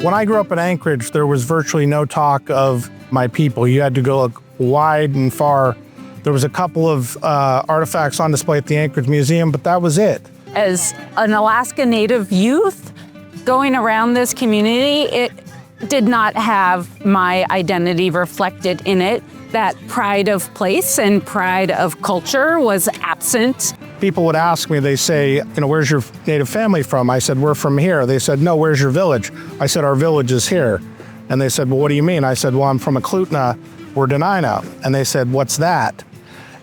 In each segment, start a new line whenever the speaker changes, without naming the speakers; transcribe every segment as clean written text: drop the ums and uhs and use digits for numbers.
When I grew up in Anchorage, there was virtually no talk of my people. You had to go look wide and far. There was a couple of artifacts on display at the Anchorage Museum, but that was it.
As an Alaska Native youth going around this community, it did not have my identity reflected in it. That pride of place and pride of culture was absent.
People would ask me, they say, where's your Native family from? I said, we're from here. They said, no, where's your village? I said, our village is here. And they said, well, what do you mean? I said, well, I'm from Eklutna, we're Dena'ina. And they said, what's that?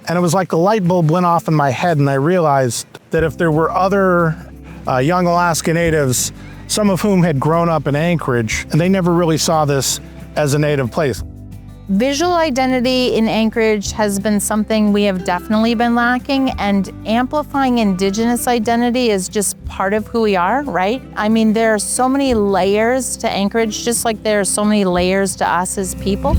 And it was like a light bulb went off in my head, and I realized that if there were other young Alaska Natives, some of whom had grown up in Anchorage, and they never really saw this as a Native place.
Visual identity in Anchorage has been something we have definitely been lacking, and amplifying Indigenous identity is just part of who we are, right? I mean, there are so many layers to Anchorage, just like there are so many layers to us as people.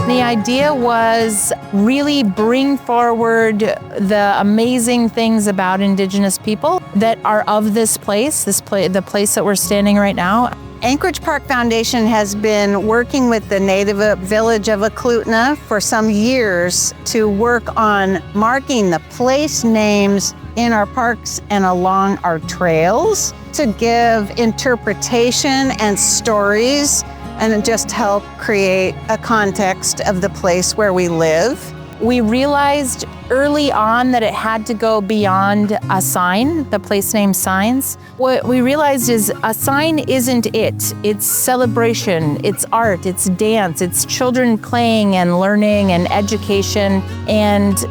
The idea was really bring forward the amazing things about Indigenous people that are of this place, the place that we're standing right now.
Anchorage Park Foundation has been working with the Native village of Eklutna for some years to work on marking the place names in our parks and along our trails to give interpretation and stories and just help create a context of the place where we live.
We realized early on that it had to go beyond a sign, the place name signs. What we realized is a sign isn't it. It's celebration, it's art, it's dance, it's children playing and learning and education and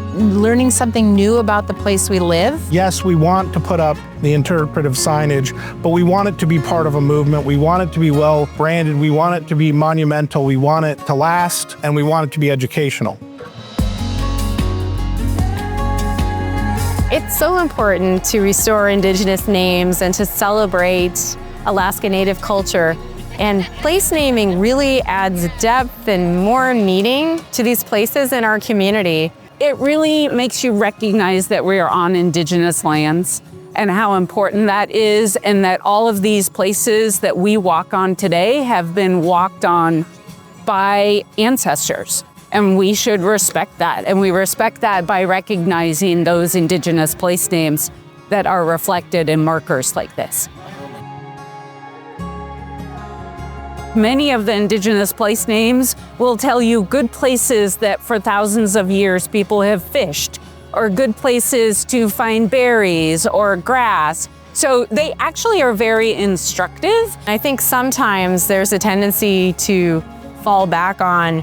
learning something new about the place we live.
Yes, we want to put up the interpretive signage, but we want it to be part of a movement. We want it to be well branded. We want it to be monumental. We want it to last, and we want it to be educational.
It's so important to restore Indigenous names and to celebrate Alaska Native culture. And place naming really adds depth and more meaning to these places in our community.
It really makes you recognize that we are on Indigenous lands and how important that is, and that all of these places that we walk on today have been walked on by ancestors. And we should respect that. And we respect that by recognizing those Indigenous place names that are reflected in markers like this. Many of the Indigenous place names will tell you good places that for thousands of years people have fished, or good places to find berries or grass. So they actually are very instructive.
I think sometimes there's a tendency to fall back on,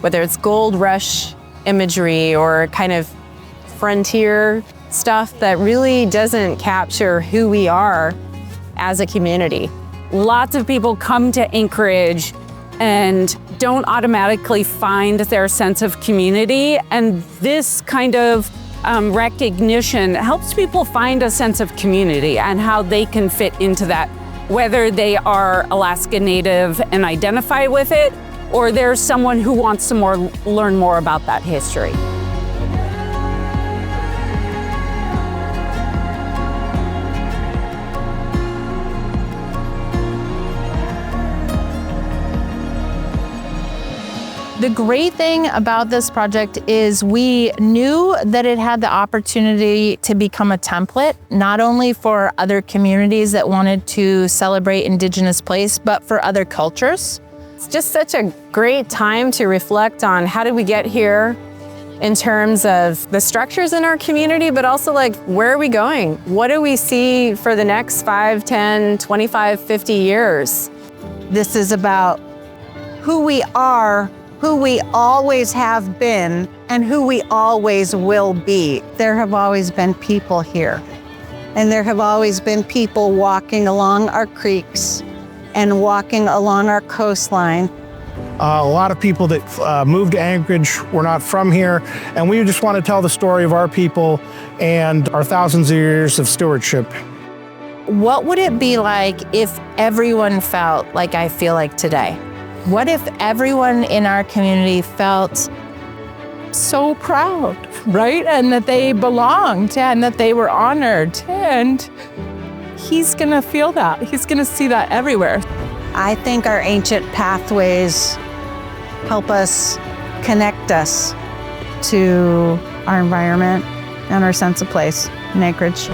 whether it's gold rush imagery or kind of frontier stuff that really doesn't capture who we are as a community.
Lots of people come to Anchorage and don't automatically find their sense of community, and this kind of recognition helps people find a sense of community and how they can fit into that, whether they are Alaska Native and identify with it, or there's someone who wants to learn more about that history.
The great thing about this project is we knew that it had the opportunity to become a template, not only for other communities that wanted to celebrate Indigenous place, but for other cultures.
It's just such a great time to reflect on how did we get here in terms of the structures in our community, but also where are we going? What do we see for the next 5, 10, 25, 50 years?
This is about who we are, who we always have been, and who we always will be. There have always been people here, and there have always been people walking along our creeks and walking along our coastline.
A lot of people that moved to Anchorage were not from here, and we just want to tell the story of our people and our thousands of years of stewardship.
What would it be like if everyone felt like I feel like today? What if everyone in our community felt so proud, right? And that they belonged and that they were honored and he's going to feel that. He's going to see that everywhere.
I think our ancient pathways help us connect us to our environment and our sense of place in Anchorage.